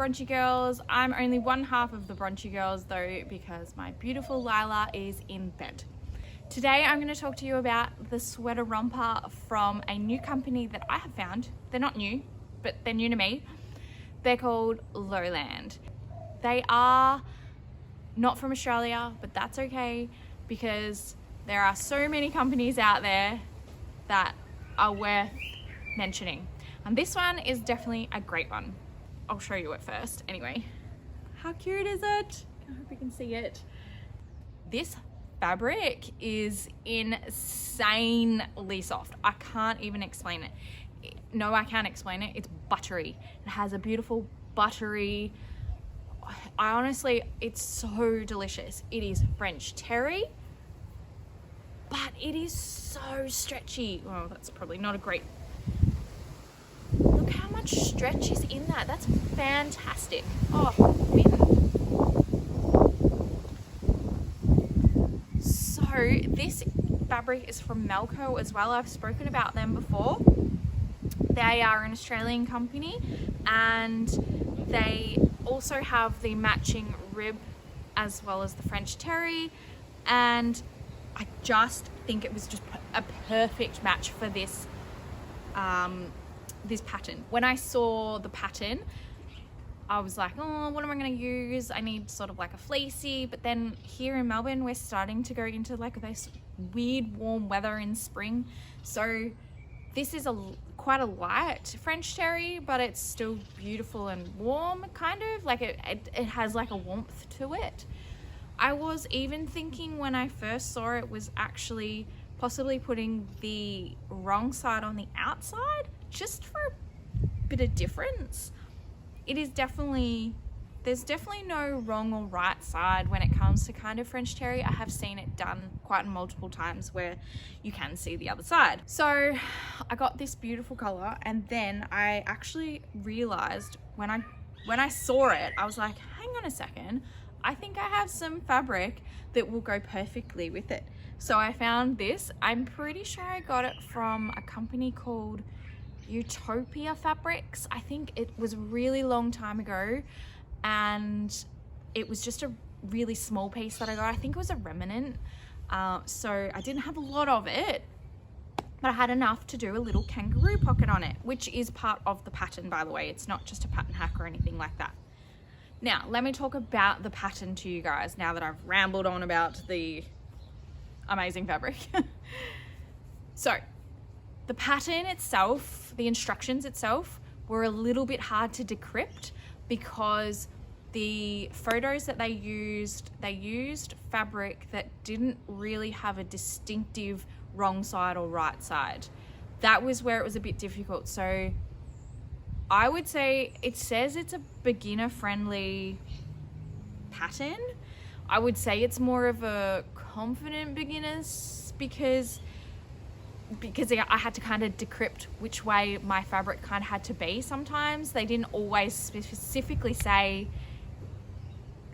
Brunchy Girls. I'm only one half of the Brunchy Girls though, because my beautiful Lila is in bed. Today I'm going to talk to you about the sweater romper from a new company that I have found. They're not new, but they're new to me. They're called Lowland. They are not from Australia, but that's okay because there are so many companies out there that are worth mentioning. And this one is definitely a great one. I'll show you it first. Anyway, how cute is it? I hope you can see it. This fabric is insanely soft. I can't even explain it. No, I can't explain it. It's buttery. It has a beautiful buttery, it's so delicious. It is French terry, but it is so stretchy. Oh, that's probably not a great, look how much stretch is in that. That's fantastic. Oh, wind. So this fabric is from Melco as well. I've spoken about them before. They are an Australian company and they also have the matching rib as well as the French terry, and I just think it was just a perfect match for this this pattern. When I saw the pattern, I was like, oh, what am I going to use? I need sort of like a fleecy, but then here in Melbourne we're starting to go into like this weird warm weather in spring, so this is quite a light French terry, but it's still beautiful and warm, kind of like it has like a warmth to it. I was even thinking when I first saw it was actually possibly putting the wrong side on the outside just for a bit of difference. There's definitely no wrong or right side when it comes to kind of French terry. I have seen it done quite multiple times where you can see the other side. So I got this beautiful color, and then I actually realized when I saw it, I was like, hang on a second, I think I have some fabric that will go perfectly with it. So I found this. I'm pretty sure I got it from a company called Utopia Fabrics. I think it was a really long time ago, and it was just a really small piece that I got. I think it was a remnant, so I didn't have a lot of it, but I had enough to do a little kangaroo pocket on it, which is part of the pattern, by the way. It's not just a pattern hack or anything like that. Now let me talk about the pattern to you guys now that I've rambled on about the amazing fabric. So the pattern itself, the instructions itself, were a little bit hard to decrypt because the photos that they used fabric that didn't really have a distinctive wrong side or right side. That was where it was a bit difficult. So I would say it says it's a beginner friendly pattern. I would say it's more of a confident beginners because I had to kind of decrypt which way my fabric kind of had to be. Sometimes they didn't always specifically say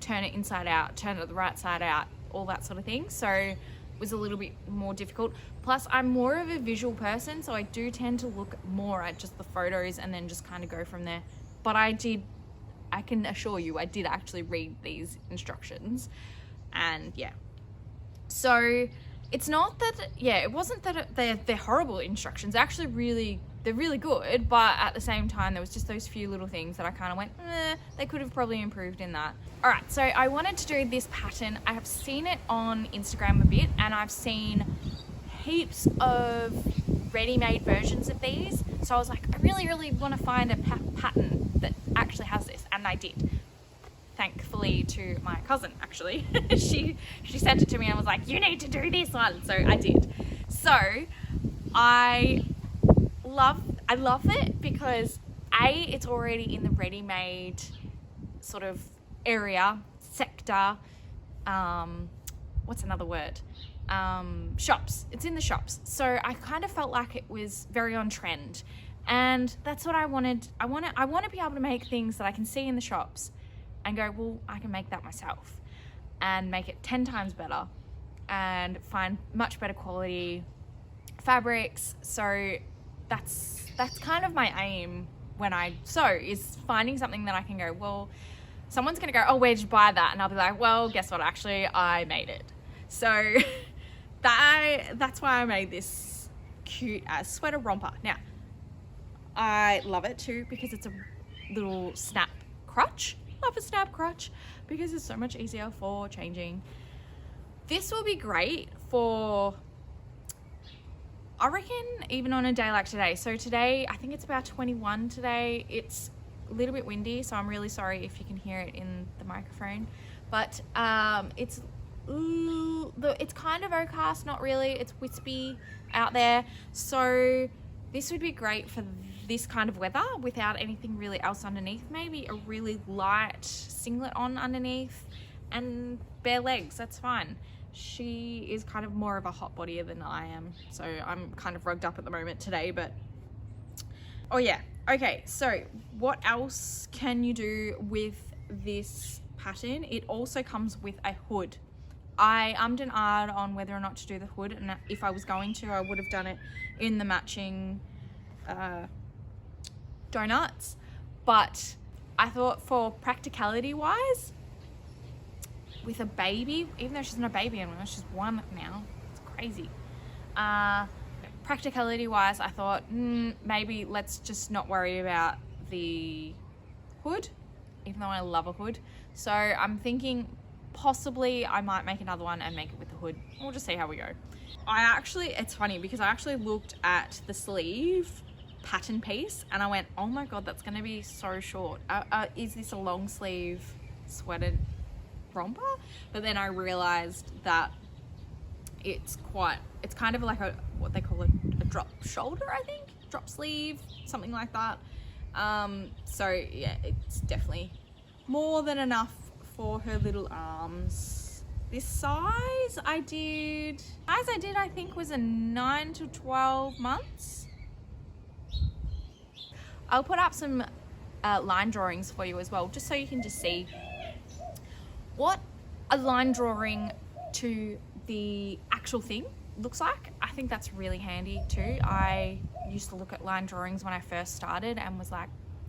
turn it inside out, turn it the right side out, all that sort of thing. So it was a little bit more difficult. Plus I'm more of a visual person, so I do tend to look more at just the photos and then just kind of go from there. But I can assure you I did actually read these instructions, and yeah. So it's not that, it wasn't that they're horrible instructions. Actually they're really good, but at the same time there was just those few little things that I kind of went, they could have probably improved in that. All right, so I wanted to do this pattern. I have seen it on Instagram a bit, and I've seen heaps of ready-made versions of these. So I was like, I really want to find a pattern that actually has this, and I did. Thankfully to my cousin, actually. she sent it to me and was like, you need to do this one. So I did. So I love it because it's already in the ready-made sort of area, sector, what's another word? Shops. It's in the shops. So I kind of felt like it was very on trend, and that's what I wanted. I want to be able to make things that I can see in the shops and go, well, I can make that myself and make it 10 times better and find much better quality fabrics. So that's kind of my aim when I sew, is finding something that I can go, well, someone's gonna go, oh, where'd you buy that? And I'll be like, well, guess what, actually I made it. So that's why I made this cute sweater romper. Now I love it too because it's a little snap crotch. Love a snap crotch because it's so much easier for changing. This will be great for, I reckon, even on a day like today. So today, I think it's about 21 today. It's a little bit windy, so I'm really sorry if you can hear it in the microphone. But it's kind of overcast, not really. It's wispy out there. So this would be great for this kind of weather without anything really else underneath. Maybe a really light singlet on underneath and bare legs, that's fine. She is kind of more of a hot bodyer than I am, so I'm kind of rugged up at the moment today, but oh yeah. Okay, so what else can you do with this pattern? It also comes with a hood. I ummed and ahed on whether or not to do the hood, and if I was going to, I would have done it in the matching donuts, but I thought for practicality wise, with a baby, even though she's not a baby anymore, she's one now, it's crazy. Practicality wise, I thought maybe let's just not worry about the hood, even though I love a hood. So I'm thinking possibly I might make another one and make it with the hood. We'll just see how we go. It's funny because I actually looked at the sleeve pattern piece and I went, oh my god, that's gonna be so short. Is this a long sleeve sweater romper? But then I realized that it's kind of like what they call a drop shoulder, I think, drop sleeve, something like that. So yeah, it's definitely more than enough for her little arms. This size I did I think was a 9 to 12 months. I'll put up some line drawings for you as well, just so you can just see what a line drawing to the actual thing looks like. I think that's really handy too. I used to look at line drawings when I first started and was like,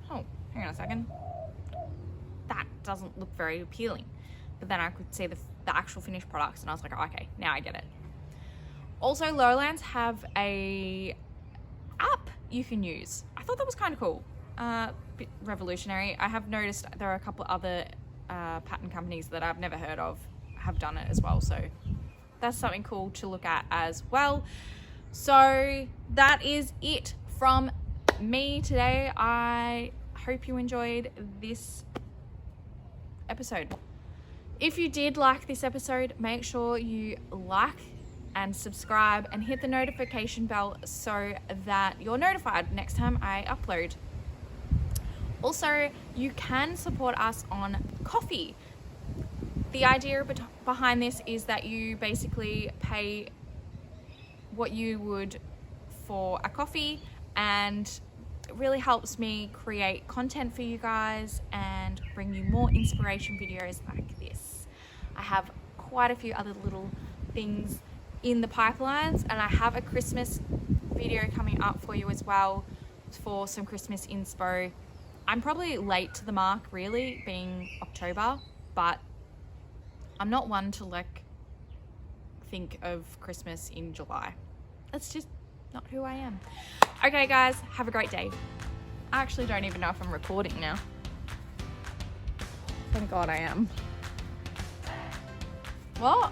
oh, hang on a second, that doesn't look very appealing. But then I could see the actual finished products and I was like, oh, okay, now I get it. Also, Lowlands have a app you can use. I thought that was kind of cool, bit revolutionary. I have noticed there are a couple other pattern companies that I've never heard of have done it as well, so that's something cool to look at as well. So that is it from me today. I hope you enjoyed this episode. If you did like this episode, make sure you like and subscribe and hit the notification bell so that you're notified next time I upload. Also, you can support us on Ko-fi. The idea behind this is that you basically pay what you would for a coffee, and it really helps me create content for you guys and bring you more inspiration videos like this. I have quite a few other little things in the pipelines, and I have a Christmas video coming up for you as well for some Christmas inspo. I'm probably late to the mark, really, being October, but I'm not one to like think of Christmas in July. That's just not who I am. Okay guys, have a great day. I actually don't even know if I'm recording now. Thank God I am. What?